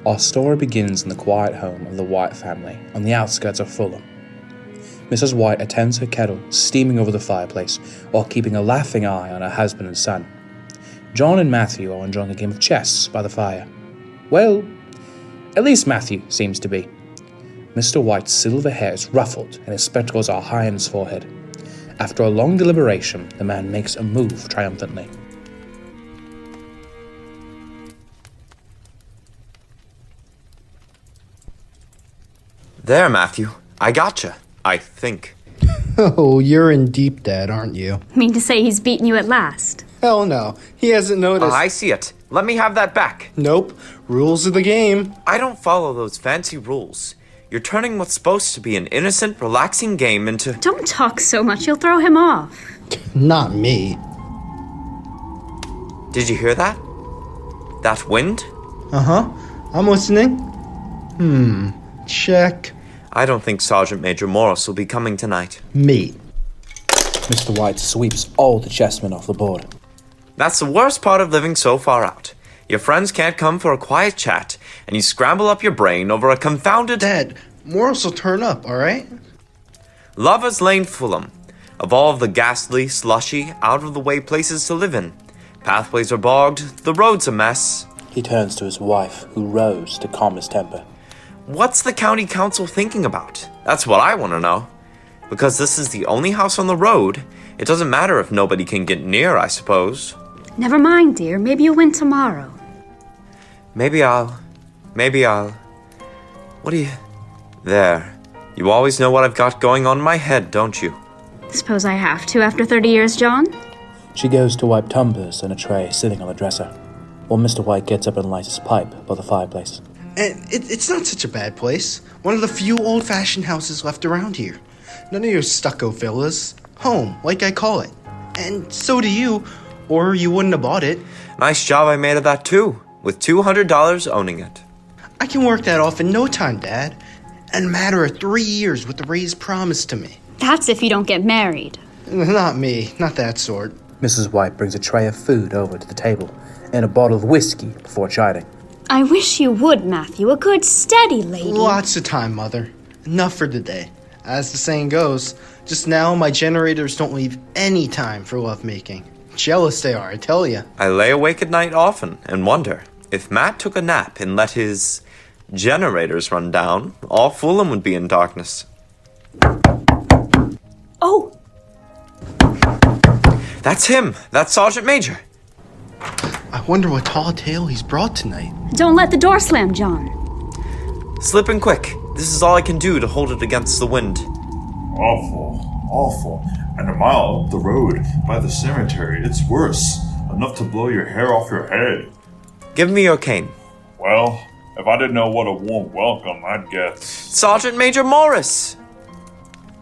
Our story begins in the quiet home of the White family on the outskirts of Fulham. Mrs. White attends her kettle steaming over the fireplace while keeping a laughing eye on her husband and son. John and Matthew are enjoying a game of chess by the fire. Well, at least Matthew seems to be. Mr. White's silver hair is ruffled and his spectacles are high on his forehead. After a long deliberation, the man makes a move triumphantly. There, Matthew. I gotcha. I think. Oh, you're in deep, Dad, aren't you? Mean to say he's beaten you at last? Hell no. He hasn't noticed. I see it. Let me have that back. Nope. Rules of the game. I don't follow those fancy rules. You're turning what's supposed to be an innocent, relaxing game into... Don't talk so much, you'll throw him off. Not me. Did you hear that? That wind? Uh-huh. I'm listening. Check. I don't think Sergeant Major Morris will be coming tonight. Mate. Mr. White sweeps all the chessmen off the board. That's the worst part of living so far out. Your friends can't come for a quiet chat, and you scramble up your brain over a confounded... Dad, Morris will turn up, alright? Lovers Lane, Fulham. Of all of the ghastly, slushy, out-of-the-way places to live in. Pathways are bogged, the road's a mess. He turns to his wife, who rose to calm his temper. What's the county council thinking about? That's what I want to know. Because this is the only house on the road, it doesn't matter if nobody can get near, I suppose. Never mind, dear. Maybe you'll win tomorrow. Maybe I'll... What do you... There. You always know what I've got going on in my head, don't you? Suppose I have to after 30 years, John? She goes to wipe tumblers in a tray sitting on the dresser, while Mr. White gets up and lights his pipe by the fireplace. And it's not such a bad place. One of the few old-fashioned houses left around here. None of your stucco villas. Home, like I call it. And so do you, or you wouldn't have bought it. Nice job I made of that, too. With $200 owning it. I can work that off in no time, Dad. In a matter of 3 years with the raise promised to me. That's if you don't get married. Not me, not that sort. Mrs. White brings a tray of food over to the table and a bottle of whiskey before chiding. I wish you would, Matthew. A good, steady lady. Lots of time, Mother. Enough for today. As the saying goes, just now my generators don't leave any time for lovemaking. Jealous they are, I tell ya. I lay awake at night often and wonder, if Matt took a nap and let his generators run down, all Fulham would be in darkness. Oh! That's him! That's Sergeant Major! I wonder what tall tale he's brought tonight. Don't let the door slam, John. Slip in quick. This is all I can do to hold it against the wind. Awful. And a mile up the road, by the cemetery, it's worse. Enough to blow your hair off your head. Give me your cane. Well, if I didn't know what a warm welcome I'd get. Sergeant Major Morris!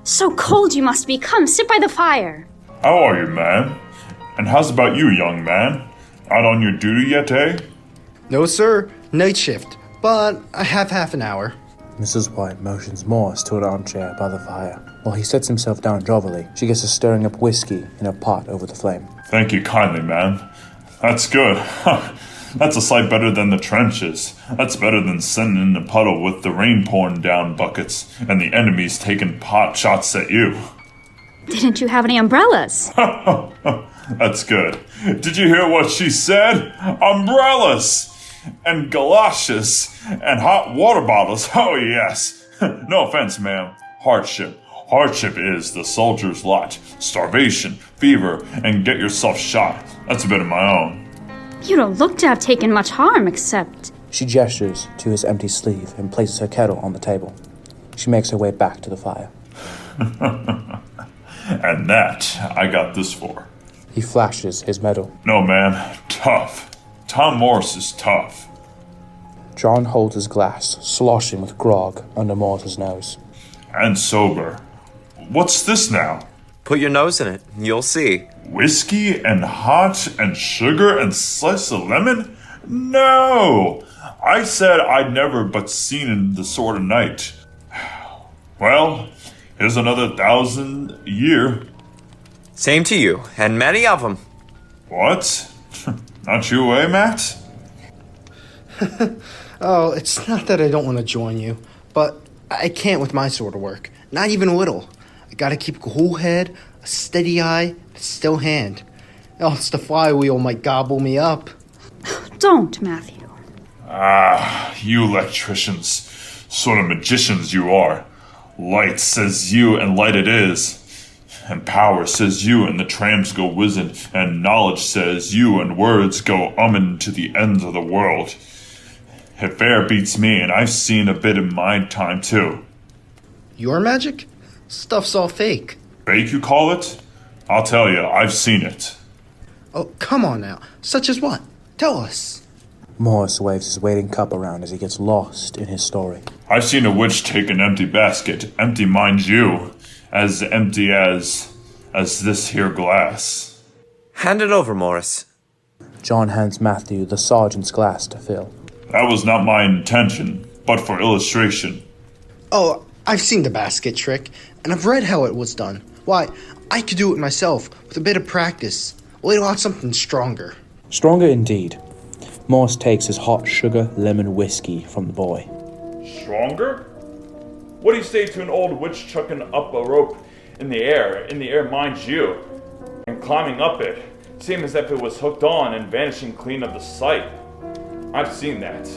So cold you must be. Come, sit by the fire. How are you, man? And how's about you, young man? Out on your duty yet, eh? No, sir. Night shift. But I have half an hour. Mrs. White motions Morris to an armchair by the fire. While he sets himself down jovially, she gets to stirring up whiskey in a pot over the flame. Thank you kindly, man. That's good. That's a sight better than the trenches. That's better than sitting in the puddle with the rain pouring down buckets and the enemies taking pot shots at you. Didn't you have any umbrellas? That's good. Did you hear what she said? Umbrellas! And galoshes! And hot water bottles! Oh, yes! No offense, ma'am. Hardship. Hardship is the soldier's lot. Starvation, fever, and get yourself shot. That's a bit of my own. You don't look to have taken much harm, except... She gestures to his empty sleeve and places her kettle on the table. She makes her way back to the fire. And that I got this for. He flashes his medal. No, man. Tough. Tom Morris is tough. John holds his glass, sloshing with grog under Morris's nose. And sober. What's this now? Put your nose in it. You'll see. Whiskey and hot and sugar and slice of lemon? No! I said I'd never but seen in the sort of night. Well, here's another 1,000 a year. Same to you, and many of them. What? Not you, eh, Matt? Oh, it's not that I don't want to join you, but I can't with my sort of work. Not even a little. I gotta keep a cool head, a steady eye, a still hand. Else the flywheel might gobble me up. Don't, Matthew. You electricians. Sort of magicians you are. Light says you, and light it is. And power says you, and the trams go whizzing. And knowledge says you, and words go to the ends of the world. It fair beats me, and I've seen a bit in my time, too. Your magic? Stuff's all fake. Fake, you call it? I'll tell you, I've seen it. Oh, come on now. Such as what? Tell us. Morris waves his waiting cup around as he gets lost in his story. I've seen a witch take an empty basket, empty mind you, as empty as this here glass. Hand it over, Morris. John hands Matthew the sergeant's glass to fill. That was not my intention, but for illustration. Oh, I've seen the basket trick, and I've read how it was done. Why, I could do it myself with a bit of practice. Later on something stronger. Stronger indeed. Morris takes his hot sugar lemon whiskey from the boy. Stronger? What do you say to an old witch chucking up a rope in the air, mind you, and climbing up it, same as if it was hooked on and vanishing clean of the sight? I've seen that.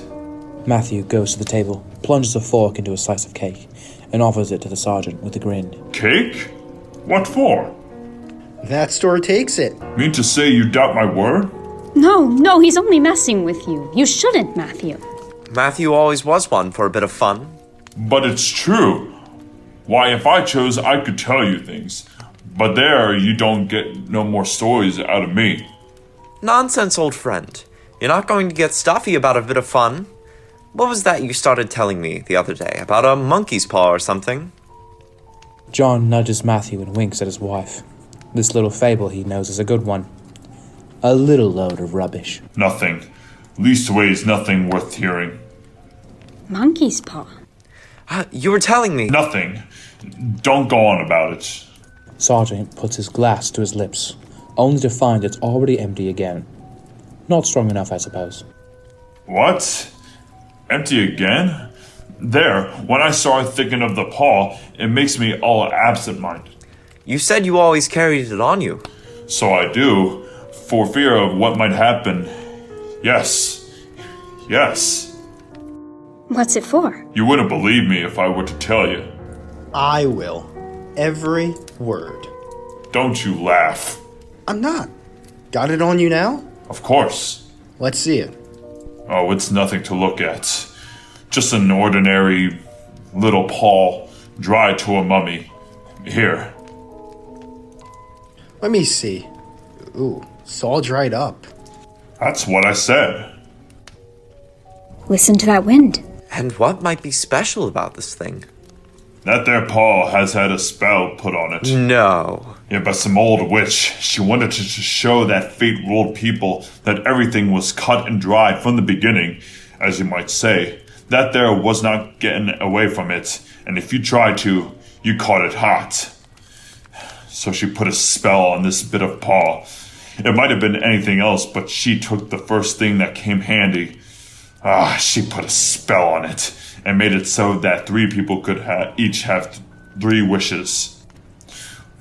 Matthew goes to the table, plunges a fork into a slice of cake, and offers it to the sergeant with a grin. Cake? What for? That story takes it. Mean to say you doubt my word? No, he's only messing with you. You shouldn't, Matthew. Matthew always was one for a bit of fun. But it's true. Why, if I chose, I could tell you things. But there, you don't get no more stories out of me. Nonsense, old friend. You're not going to get stuffy about a bit of fun. What was that you started telling me the other day? About a monkey's paw or something? John nudges Matthew and winks at his wife. This little fable, he knows, is a good one. A little load of rubbish. Nothing. Leastways, nothing worth hearing. Monkey's paw. You were telling me. Nothing. Don't go on about it. Sergeant puts his glass to his lips, only to find it's already empty again. Not strong enough, I suppose. What? Empty again? There, when I start thinking of the paw, it makes me all absent-minded. You said you always carried it on you. So I do, for fear of what might happen. Yes. What's it for? You wouldn't believe me if I were to tell you. I will. Every word. Don't you laugh. I'm not. Got it on you now? Of course. Let's see it. Oh, it's nothing to look at. Just an ordinary little paw, dried to a mummy. Here. Let me see. Ooh, it's all dried up. That's what I said. Listen to that wind. And what might be special about this thing? That there paw has had a spell put on it. No. Yeah, but some old witch. She wanted to show that fate-ruled people that everything was cut and dried from the beginning, as you might say. That there was not getting away from it, and if you tried to, you caught it hot. So she put a spell on this bit of paw. It might have been anything else, but she took the first thing that came handy. She put a spell on it, and made it so that 3 people could each have 3 wishes.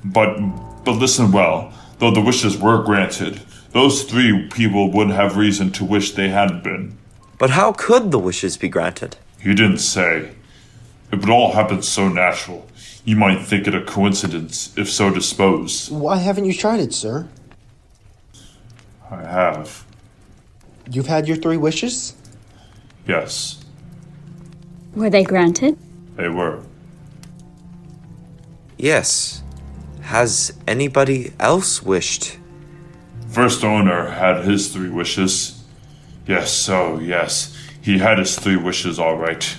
But listen well, though the wishes were granted, those 3 people would have reason to wish they hadn't been. But how could the wishes be granted? He didn't say. It would all happen so natural. You might think it a coincidence, if so disposed. Why haven't you tried it, sir? I have. You've had your 3 wishes? Yes, Were they granted? they were. Yes. Has anybody else wished? First owner had his 3 wishes. Yes, he had his 3 wishes all right.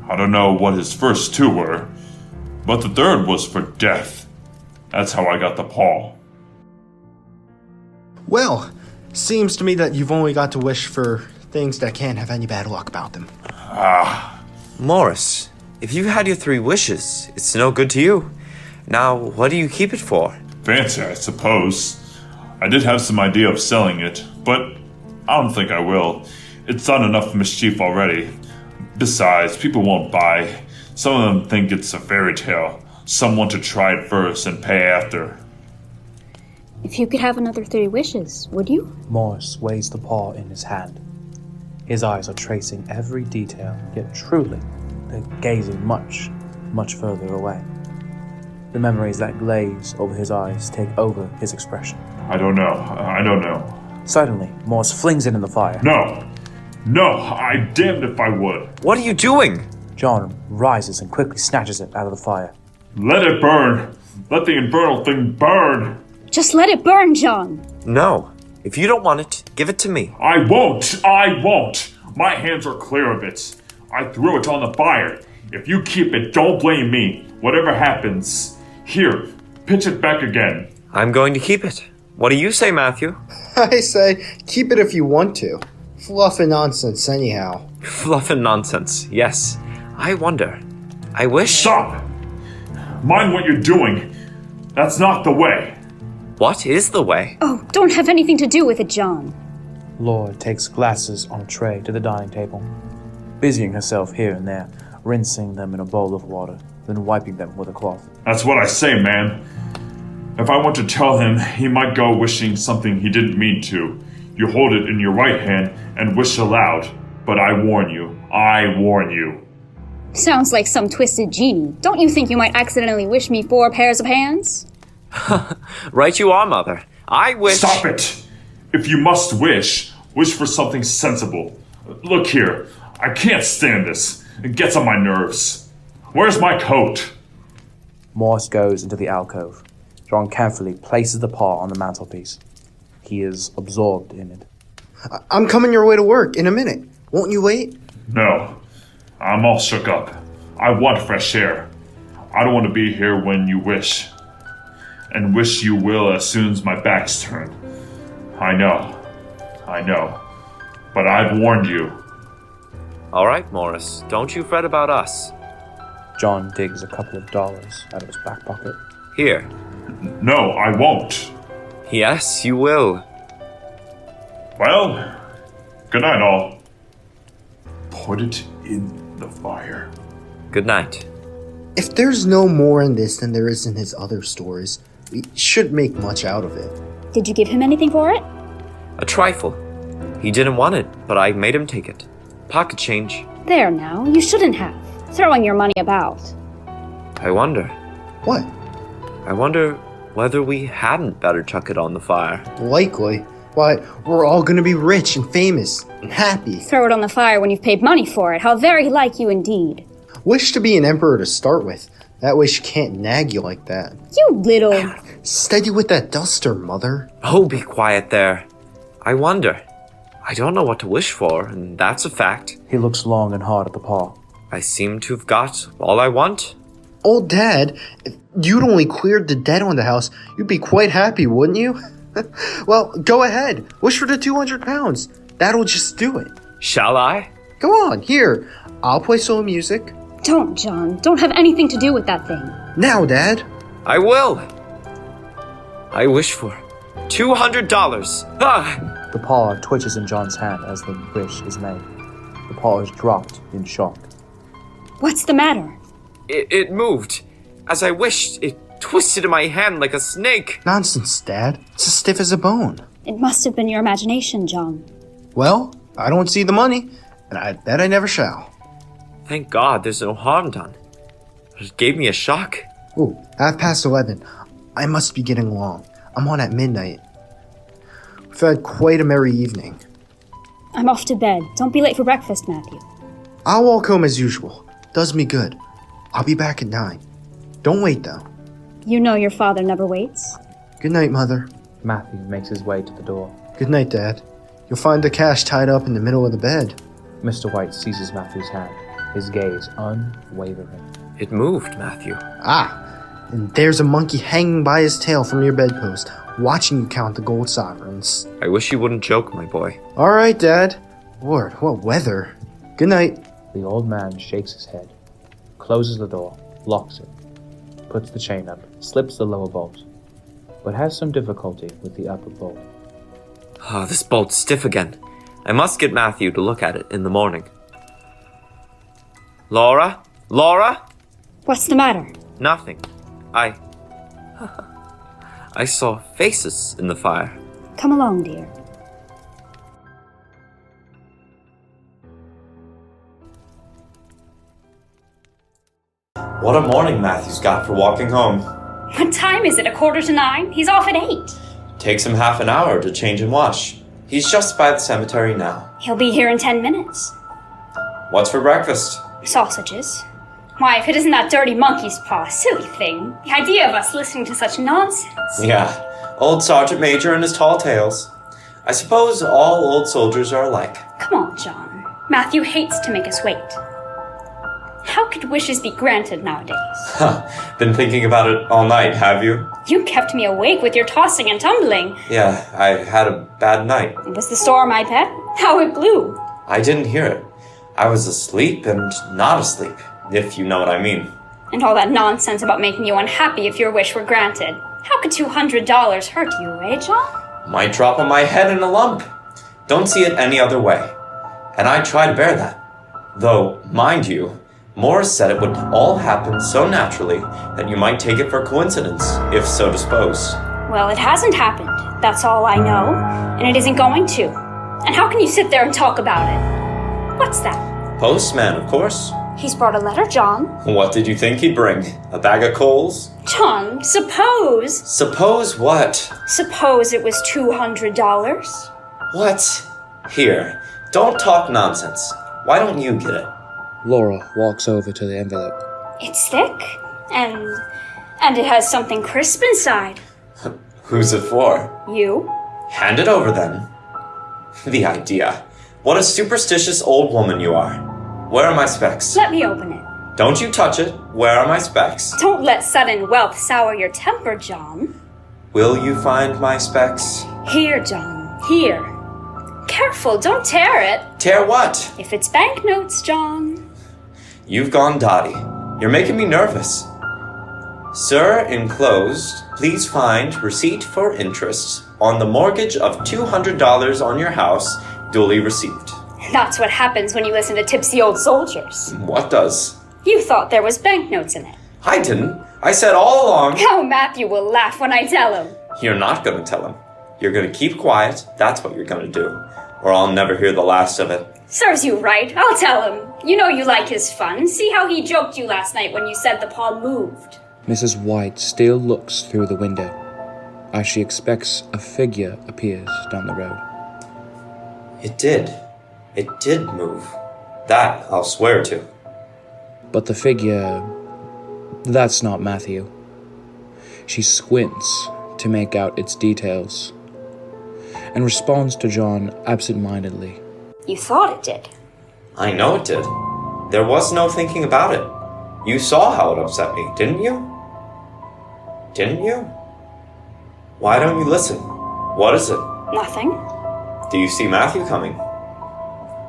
I don't know what his first 2 were, but the 3rd was for death. That's how I got the paw. Well, seems to me that you've only got to wish for things that can't have any bad luck about them. Morris, if you had your 3 wishes, it's no good to you. Now, what do you keep it for? Fancy, I suppose. I did have some idea of selling it, but I don't think I will. It's done enough mischief already. Besides, people won't buy. Some of them think it's a fairy tale. Some want to try it first and pay after. If you could have another 3 wishes, would you? Morris weighs the paw in his hand. His eyes are tracing every detail, yet truly, they're gazing much, much further away. The memories that glaze over his eyes take over his expression. I don't know. Suddenly, Morris flings it in the fire. No, I'm damned if I would. What are you doing? John rises and quickly snatches it out of the fire. Let it burn. Let the infernal thing burn. Just let it burn, John. No. If you don't want it, give it to me. I won't. My hands are clear of it. I threw it on the fire. If you keep it, don't blame me. Whatever happens. Here, pitch it back again. I'm going to keep it. What do you say, Matthew? I say, keep it if you want to. Fluff and nonsense, anyhow. Fluff and nonsense, yes. I wonder. I wish... Stop! Mind what you're doing. That's not the way. What is the way? Oh, don't have anything to do with it, John. Laura takes glasses on a tray to the dining table, busying herself here and there, rinsing them in a bowl of water, then wiping them with a cloth. That's what I say, man. If I want to tell him, he might go wishing something he didn't mean to. You hold it in your right hand and wish aloud. But I warn you. Sounds like some twisted genie. Don't you think you might accidentally wish me 4 pairs of hands? Right you are, Mother. I wish... Stop it! If you must wish for something sensible. Look here, I can't stand this. It gets on my nerves. Where's my coat? Morris goes into the alcove. John carefully places the paw on the mantelpiece. He is absorbed in it. I'm coming your way to work in a minute. Won't you wait? No, I'm all shook up. I want fresh air. I don't want to be here when you wish. And wish you will as soon as my back's turned. I know. But I've warned you. All right, Morris. Don't you fret about us. John digs a couple of dollars out of his back pocket. Here. No, I won't. Yes, you will. Well, good night, all. Put it in the fire. Good night. If there's no more in this than there is in his other stories, we shouldn't make much out of it. Did you give him anything for it? A trifle. He didn't want it, but I made him take it. Pocket change. There now, you shouldn't have. Throwing your money about. I wonder. What? I wonder whether we hadn't better chuck it on the fire. Likely. Why, we're all gonna be rich and famous and happy. Throw it on the fire when you've paid money for it. How very like you indeed. Wish to be an emperor to start with. That way she can't nag you like that. You little... Steady with that duster, mother. Oh, be quiet there. I wonder. I don't know what to wish for, and that's a fact. He looks long and hard at the paw. I seem to have got all I want. Old Dad, if you'd only cleared the debt on the house, you'd be quite happy, wouldn't you? Well, go ahead. Wish for the 200 pounds. That'll just do it. Shall I? Go on, here. I'll play solo music. Don't, John. Don't have anything to do with that thing. Now, Dad. I will. I wish for $200. Ah! The paw twitches in John's hand as the wish is made. The paw is dropped in shock. What's the matter? It moved. As I wished, it twisted in my hand like a snake. Nonsense, Dad. It's as stiff as a bone. It must have been your imagination, John. Well, I don't see the money, and I bet I never shall. Thank God there's no harm done. It gave me a shock. Ooh, 11:30. I must be getting along. I'm on at midnight. We've had quite a merry evening. I'm off to bed. Don't be late for breakfast, Matthew. I'll walk home as usual. Does me good. I'll be back at 9. Don't wait, though. You know your father never waits. Good night, Mother. Matthew makes his way to the door. Good night, Dad. You'll find the cash tied up in the middle of the bed. Mr. White seizes Matthew's hand, his gaze unwavering. It moved, Matthew. Ah, and there's a monkey hanging by his tail from your bedpost, watching you count the gold sovereigns. I wish you wouldn't joke, my boy. All right, Dad. Lord, what weather. Good night. The old man shakes his head, closes the door, locks it, puts the chain up, slips the lower bolt, but has some difficulty with the upper bolt. This bolt's stiff again. I must get Matthew to look at it in the morning. Laura? Laura? What's the matter? Nothing. I saw faces in the fire. Come along, dear. What a morning Matthew's got for walking home. What time is it? 9:15? He's off at 8. Takes him half an hour to change and wash. He's just by the cemetery now. He'll be here in 10 minutes. What's for breakfast? Sausages. Why, if it isn't that dirty monkey's paw, silly thing. The idea of us listening to such nonsense. Yeah, old Sergeant Major and his tall tales. I suppose all old soldiers are alike. Come on, John. Matthew hates to make us wait. How could wishes be granted nowadays? Been thinking about it all night, have you? You kept me awake with your tossing and tumbling. Yeah, I had a bad night. It was the storm, I bet. How it blew. I didn't hear it. I was asleep and not asleep, if you know what I mean. And all that nonsense about making you unhappy if your wish were granted. How could $200 hurt you, eh, John? Might drop on my head in a lump. Don't see it any other way. And I try to bear that. Though, mind you, Morris said it would all happen so naturally that you might take it for coincidence, if so disposed. Well, it hasn't happened. That's all I know. And it isn't going to. And how can you sit there and talk about it? What's that? Postman, of course. He's brought a letter, John. What did you think he'd bring? A bag of coals? John, suppose... Suppose what? Suppose it was $200? What? Here, don't talk nonsense. Why don't you get it? Laura walks over to the envelope. It's thick. And it has something crisp inside. Who's it for? You? Hand it over then. The idea. What a superstitious old woman you are. Where are my specs? Let me open it. Don't you touch it. Where are my specs? Don't let sudden wealth sour your temper, John. Will you find my specs? Here, John. Here. Careful, don't tear it. Tear what? If it's banknotes, John. You've gone dotty. You're making me nervous. Sir, enclosed, please find receipt for interest on the mortgage of $200 on your house, duly received. That's what happens when you listen to tipsy old soldiers. What does? You thought there was banknotes in it. I didn't. I said all along. How Matthew will laugh when I tell him. You're not going to tell him. You're going to keep quiet. That's what you're going to do. Or I'll never hear the last of it. Serves you right. I'll tell him. You know you like his fun. See how he joked you last night when you said the paw moved. Mrs. White still looks through the window as she expects a figure appears down the road. It did. It did move. That I'll swear to. But the figure... that's not Matthew. She squints to make out its details and responds to John absent-mindedly. You thought it did. I know it did. There was no thinking about it. You saw how it upset me, didn't you? Didn't you? Why don't you listen? What is it? Nothing. Do you see Matthew coming?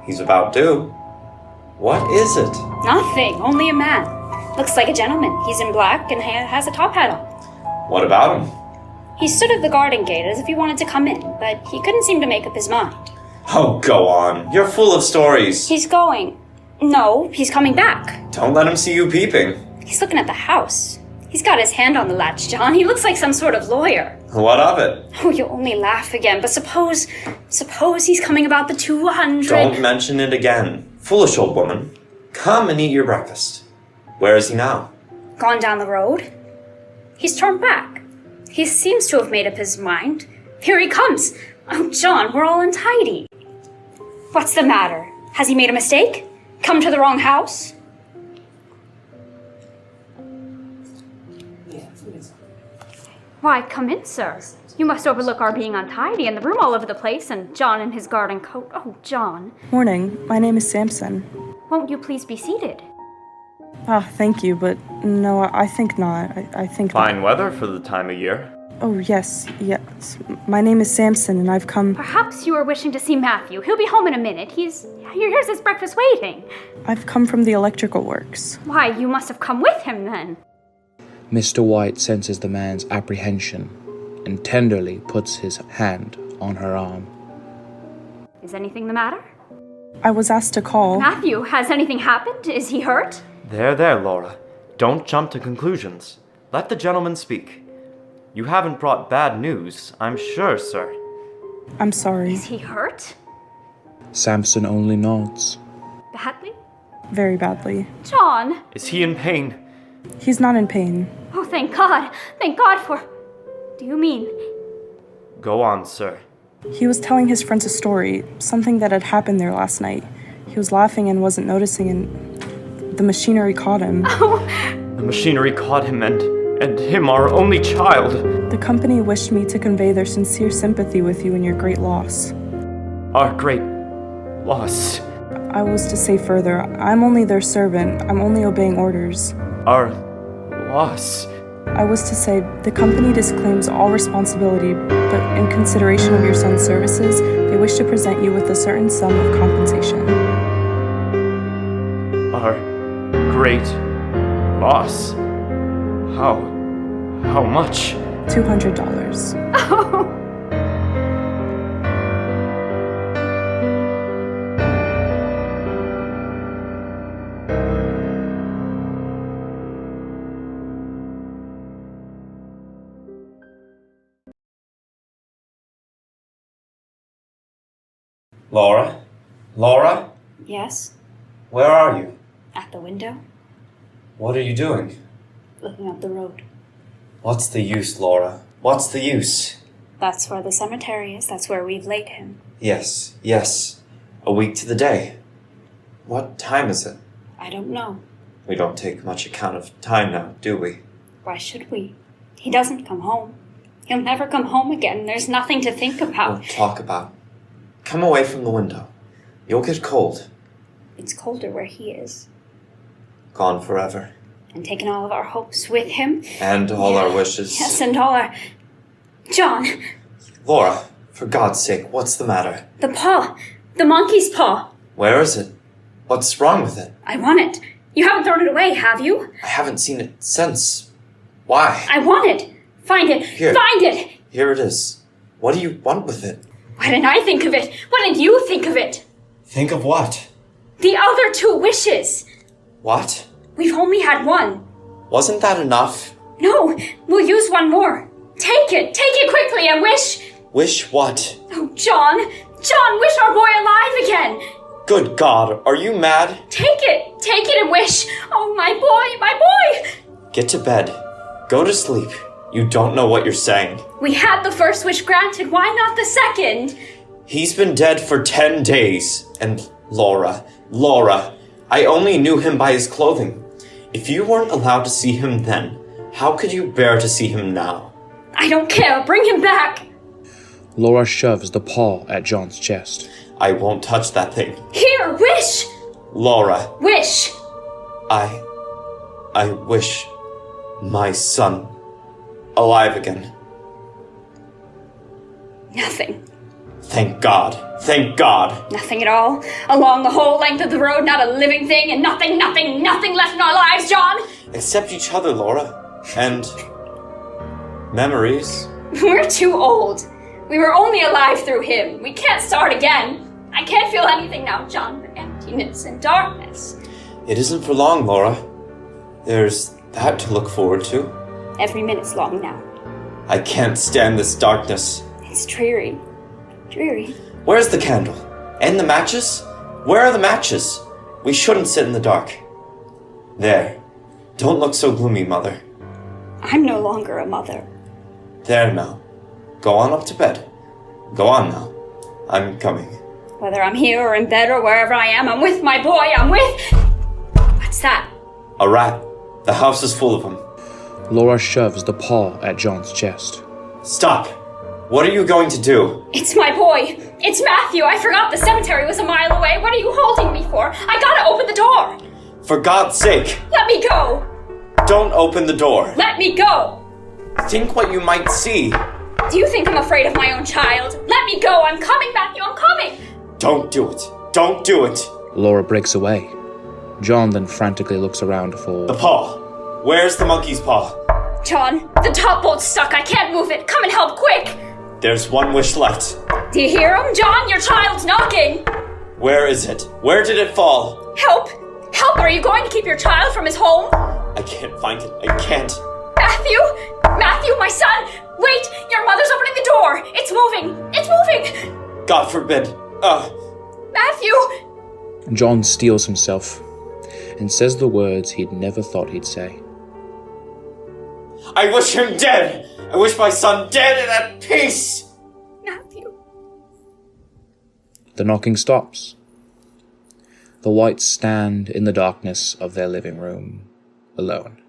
He's about due. What is it? Nothing. Only a man. Looks like a gentleman. He's in black and has a top hat on. What about him? He stood at the garden gate as if he wanted to come in, but he couldn't seem to make up his mind. Oh, go on. You're full of stories. He's going. No, he's coming back. Don't let him see you peeping. He's looking at the house. He's got his hand on the latch, John. He looks like some sort of lawyer. What of it? Oh, you'll only laugh again, but suppose he's coming about the 200... Don't mention it again. Foolish old woman. Come and eat your breakfast. Where is he now? Gone down the road. He's turned back. He seems to have made up his mind. Here he comes. Oh, John, we're all untidy. What's the matter? Has he made a mistake? Come to the wrong house? Why, come in, sir. You must overlook our being untidy and the room all over the place and John in his garden coat. Oh, John. Morning. My name is Samson. Won't you please be seated? Thank you, but no, I think not. I think Fine weather for the time of year. Oh, yes. My name is Samson, and I've come... Perhaps you are wishing to see Matthew. He'll be home in a minute. Here's his breakfast waiting. I've come from the electrical works. Why, you must have come with him then. Mr. White senses the man's apprehension and tenderly puts his hand on her arm. Is anything the matter? I was asked to call. Matthew, has anything happened? Is he hurt? There, Laura. Don't jump to conclusions. Let the gentleman speak. You haven't brought bad news, I'm sure, sir. I'm sorry. Is he hurt? Samson only nods. Badly? Very badly. John! Is he in pain? He's not in pain. Oh, thank God. Thank God for... Do you mean... Go on, sir. He was telling his friends a story, something that had happened there last night. He was laughing and wasn't noticing, and the machinery caught him. The machinery caught him and him, our only child. The company wished me to convey their sincere sympathy with you in your great loss. Our great loss. I was to say further, I'm only their servant. I'm only obeying orders. Our loss. I was to say, the company disclaims all responsibility, but in consideration of your son's services, they wish to present you with a certain sum of compensation. Our great loss. How much? $200. Laura? Laura? Yes? Where are you? At the window? What are you doing? Looking up the road. What's the use, Laura? What's the use? That's where the cemetery is. That's where we've laid him. Yes. A week to the day. What time is it? I don't know. We don't take much account of time now, do we? Why should we? He doesn't come home. He'll never come home again. There's nothing to think about. Don't talk about. Come away from the window. You'll get cold. It's colder where he is. Gone forever. And taken all of our hopes with him. And all our wishes. Yes, and all our... John! Laura, for God's sake, what's the matter? The paw! The monkey's paw! Where is it? What's wrong with it? I want it. You haven't thrown it away, have you? I haven't seen it since. Why? I want it! Find it! Here. Find it! Here it is. What do you want with it? Why didn't I think of it? Why didn't you think of it? Think of what? The other 2 wishes! What? We've only had one. Wasn't that enough? No, we'll use one more. Take it quickly and wish... Wish what? Oh, John, wish our boy alive again. Good God, are you mad? Take it and wish. Oh, my boy. Get to bed. Go to sleep. You don't know what you're saying. We had the first wish granted, why not the second? He's been dead for 10 days. And Laura, I only knew him by his clothing. If you weren't allowed to see him then, how could you bear to see him now? I don't care, bring him back. Laura shoves the paw at John's chest. I won't touch that thing. Here, wish. Laura. Wish. I wish my son alive again. Nothing. Thank God. Nothing at all. Along the whole length of the road, not a living thing, and nothing left in our lives, John. Except each other, Laura. And memories. We're too old. We were only alive through him. We can't start again. I can't feel anything now, John, but emptiness and darkness. It isn't for long, Laura. There's that to look forward to. Every minute's long now. I can't stand this darkness. It's dreary. Where's the candle? And the matches? Where are the matches? We shouldn't sit in the dark. There. Don't look so gloomy, Mother. I'm no longer a mother. There now. Go on up to bed. Go on now. I'm coming. Whether I'm here or in bed or wherever I am, I'm with my boy, What's that? A rat. The house is full of them. Laura shoves the paw at John's chest. Stop! What are you going to do? It's my boy! It's Matthew! I forgot the cemetery was a mile away! What are you holding me for? I gotta open the door! For God's sake! Let me go! Don't open the door! Let me go! Think what you might see! Do you think I'm afraid of my own child? Let me go! I'm coming, Matthew! I'm coming! Don't do it! Don't do it! Laura breaks away. John then frantically looks around for... The paw! Where's the monkey's paw? John, the top bolt's stuck. I can't move it. Come and help, quick! There's one wish left. Do you hear him, John? Your child's knocking! Where is it? Where did it fall? Help! Help! Are you going to keep your child from his home? I can't find it. I can't. Matthew! Matthew, my son! Wait! Your mother's opening the door! It's moving! It's moving! God forbid. Matthew! John steels himself and says the words he'd never thought he'd say. I wish him dead! I wish my son dead and at peace! Matthew. The knocking stops. The Whites stand in the darkness of their living room, alone.